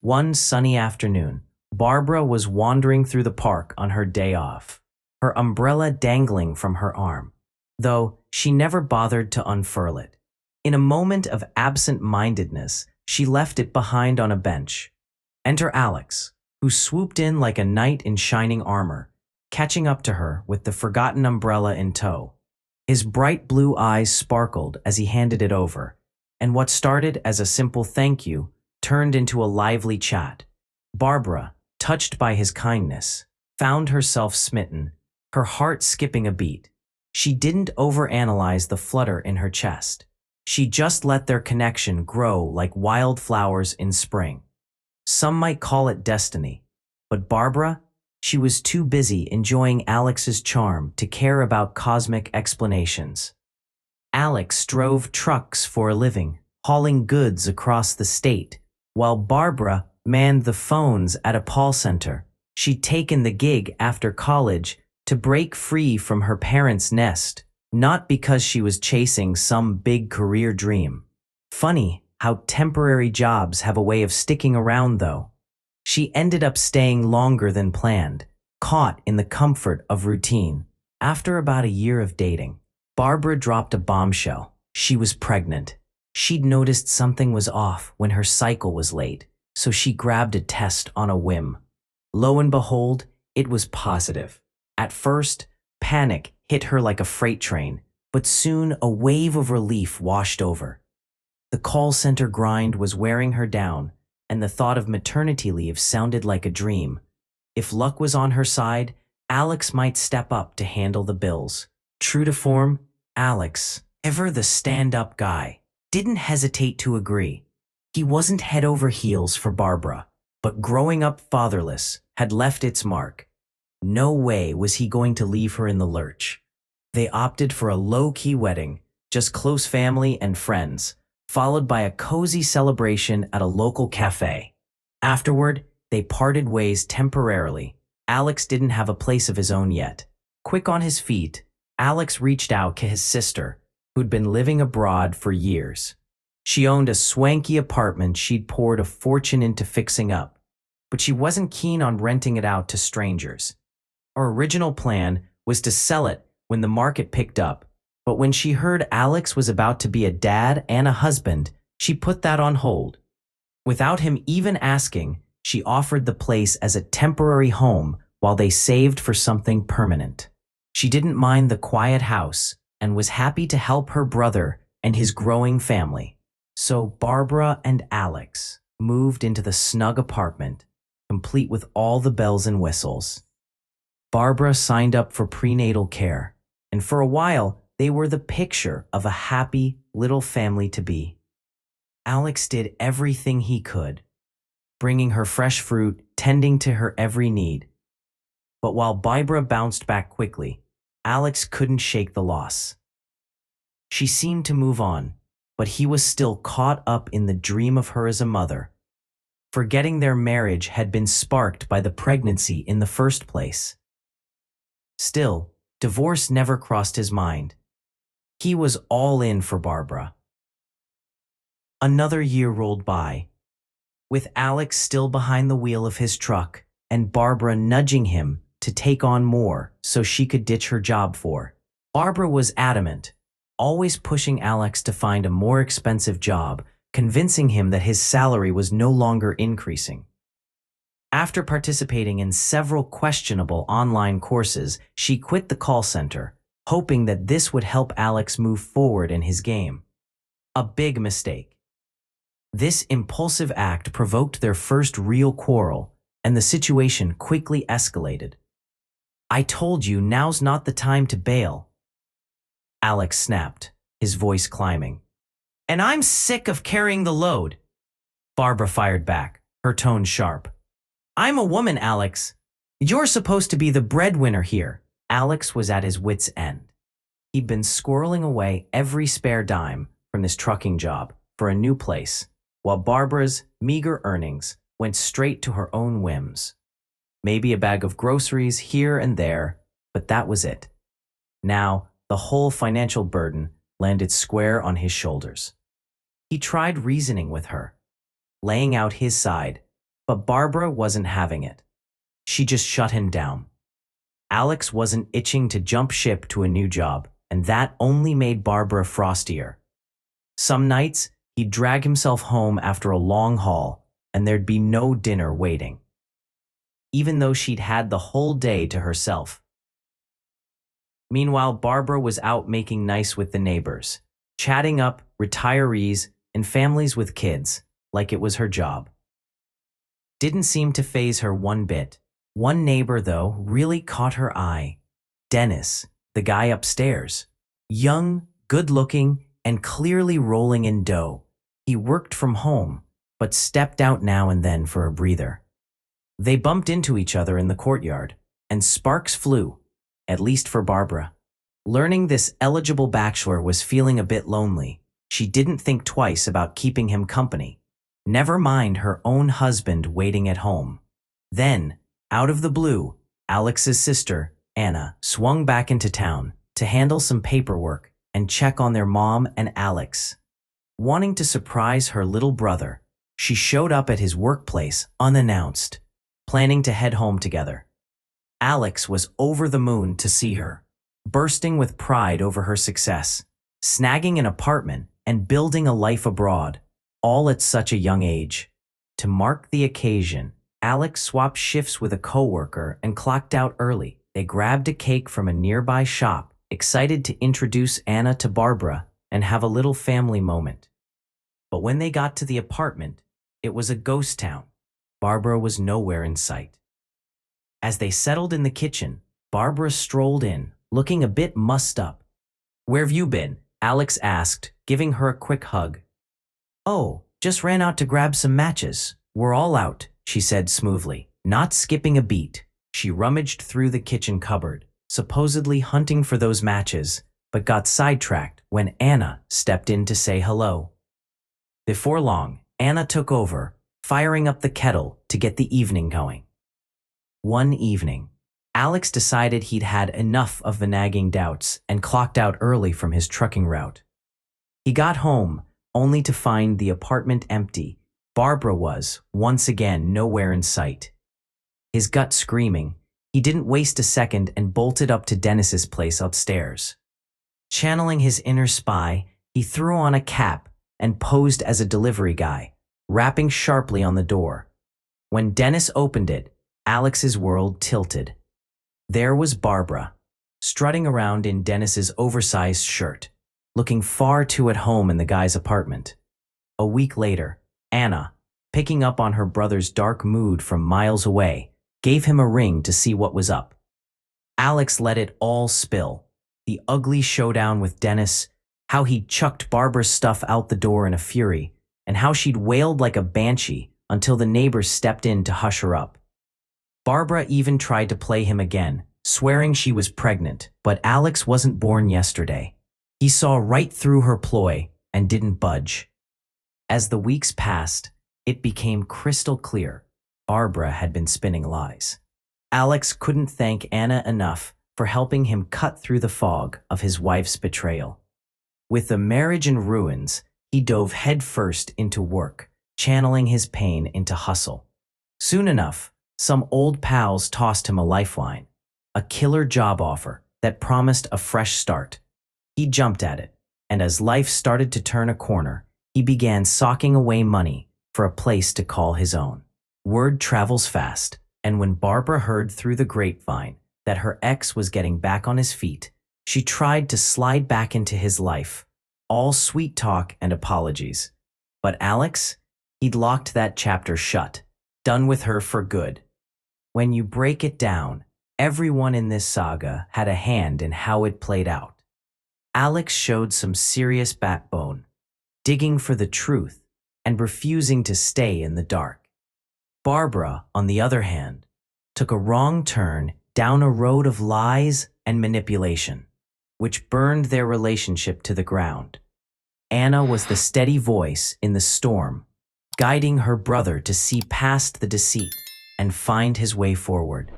One sunny afternoon, Barbara was wandering through the park on her day off, her umbrella dangling from her arm, though she never bothered to unfurl it. In a moment of absent-mindedness, she left it behind on a bench. Enter Alex, who swooped in like a knight in shining armor, catching up to her with the forgotten umbrella in tow. His bright blue eyes sparkled as he handed it over, and what started as a simple thank you turned into a lively chat. Barbara, touched by his kindness, found herself smitten, her heart skipping a beat. She didn't overanalyze the flutter in her chest. She just let their connection grow like wildflowers in spring. Some might call it destiny, but Barbara, she was too busy enjoying Alex's charm to care about cosmic explanations. Alex drove trucks for a living, hauling goods across the state, while Barbara manned the phones at a call center. She'd taken the gig after college to break free from her parents' nest, not because she was chasing some big career dream. Funny how temporary jobs have a way of sticking around, though. She ended up staying longer than planned, caught in the comfort of routine. After about a year of dating, Barbara dropped a bombshell. She was pregnant. She'd noticed something was off when her cycle was late, so she grabbed a test on a whim. Lo and behold, it was positive. At first, panic hit her like a freight train, but soon a wave of relief washed over. The call center grind was wearing her down, and the thought of maternity leave sounded like a dream. If luck was on her side, Alex might step up to handle the bills. True to form, Alex, ever the stand-up guy, didn't hesitate to agree. He wasn't head over heels for Barbara, but growing up fatherless had left its mark. No way was he going to leave her in the lurch. They opted for a low-key wedding, just close family and friends, followed by a cozy celebration at a local cafe. Afterward, they parted ways temporarily. Alex didn't have a place of his own yet. Quick on his feet, Alex reached out to his sister, who'd been living abroad for years. She owned a swanky apartment she'd poured a fortune into fixing up, but she wasn't keen on renting it out to strangers. Her original plan was to sell it when the market picked up, but when she heard Alex was about to be a dad and a husband, she put that on hold. Without him even asking, she offered the place as a temporary home while they saved for something permanent. She didn't mind the quiet house and was happy to help her brother and his growing family. So Barbara and Alex moved into the snug apartment, complete with all the bells and whistles. Barbara signed up for prenatal care, and for a while, they were the picture of a happy little family to be. Alex did everything he could, bringing her fresh fruit, tending to her every need. But while Barbara bounced back quickly, Alex couldn't shake the loss. She seemed to move on, but he was still caught up in the dream of her as a mother, forgetting their marriage had been sparked by the pregnancy in the first place. Still, divorce never crossed his mind. He was all in for Barbara. Another year rolled by, with Alex still behind the wheel of his truck and Barbara nudging him to take on more so she could ditch her job for. Barbara was adamant, always pushing Alex to find a more expensive job, convincing him that his salary was no longer increasing. After participating in several questionable online courses, she quit the call center, hoping that this would help Alex move forward in his game. A big mistake. This impulsive act provoked their first real quarrel, and the situation quickly escalated. "I told you now's not the time to bail," Alex snapped, his voice climbing. "And I'm sick of carrying the load," Barbara fired back, her tone sharp. "I'm a woman, Alex. You're supposed to be the breadwinner here." Alex was at his wit's end. He'd been squirreling away every spare dime from his trucking job for a new place, while Barbara's meager earnings went straight to her own whims. Maybe a bag of groceries here and there, but that was it. Now, the whole financial burden landed square on his shoulders. He tried reasoning with her, laying out his side, But Barbara wasn't having it. She just shut him down. Alex wasn't itching to jump ship to a new job, and that only made Barbara frostier. Some nights, he'd drag himself home after a long haul, and there'd be no dinner waiting, even though she'd had the whole day to herself. Meanwhile, Barbara was out making nice with the neighbors, chatting up retirees and families with kids like it was her job. Didn't seem to faze her one bit. One neighbor, though, really caught her eye. Dennis, the guy upstairs. Young, good-looking, and clearly rolling in dough. He worked from home, but stepped out now and then for a breather. They bumped into each other in the courtyard, and sparks flew, at least for Barbara. Learning this eligible bachelor was feeling a bit lonely, she didn't think twice about keeping him company. Never mind her own husband waiting at home. Then, out of the blue, Alex's sister, Anna, swung back into town to handle some paperwork and check on their mom and Alex. Wanting to surprise her little brother, she showed up at his workplace unannounced, planning to head home together. Alex was over the moon to see her, bursting with pride over her success, snagging an apartment and building a life abroad, all at such a young age. To mark the occasion, Alex swapped shifts with a coworker and clocked out early. They grabbed a cake from a nearby shop, excited to introduce Anna to Barbara and have a little family moment. But when they got to the apartment, it was a ghost town. Barbara was nowhere in sight. As they settled in the kitchen, Barbara strolled in, looking a bit mussed up. "Where've you been?" Alex asked, giving her a quick hug. "Oh, just ran out to grab some matches. We're all out," she said smoothly, not skipping a beat. She rummaged through the kitchen cupboard, supposedly hunting for those matches, but got sidetracked when Anna stepped in to say hello. Before long, Anna took over, firing up the kettle to get the evening going. One evening, Alex decided he'd had enough of the nagging doubts and clocked out early from his trucking route. He got home, only to find the apartment empty. Barbara was, once again, nowhere in sight. His gut screaming, he didn't waste a second and bolted up to Dennis's place upstairs. Channeling his inner spy, he threw on a cap and posed as a delivery guy, rapping sharply on the door. When Dennis opened it, Alex's world tilted. There was Barbara, strutting around in Dennis's oversized shirt, looking far too at home in the guy's apartment. A week later, Anna, picking up on her brother's dark mood from miles away, gave him a ring to see what was up. Alex let it all spill. The ugly showdown with Dennis, how he'd chucked Barbara's stuff out the door in a fury, and how she'd wailed like a banshee until the neighbors stepped in to hush her up. Barbara even tried to play him again, swearing she was pregnant, but Alex wasn't born yesterday. He saw right through her ploy and didn't budge. As the weeks passed, it became crystal clear Barbara had been spinning lies. Alex couldn't thank Anna enough for helping him cut through the fog of his wife's betrayal. With the marriage in ruins, he dove headfirst into work, channeling his pain into hustle. Soon enough, some old pals tossed him a lifeline, a killer job offer that promised a fresh start. He jumped at it, and as life started to turn a corner, he began socking away money for a place to call his own. Word travels fast, and when Barbara heard through the grapevine that her ex was getting back on his feet, she tried to slide back into his life, all sweet talk and apologies. But Alex, he'd locked that chapter shut, done with her for good. When you break it down, everyone in this saga had a hand in how it played out. Alex showed some serious backbone, digging for the truth and refusing to stay in the dark. Barbara, on the other hand, took a wrong turn down a road of lies and manipulation, which burned their relationship to the ground. Anna was the steady voice in the storm, guiding her brother to see past the deceit and find his way forward.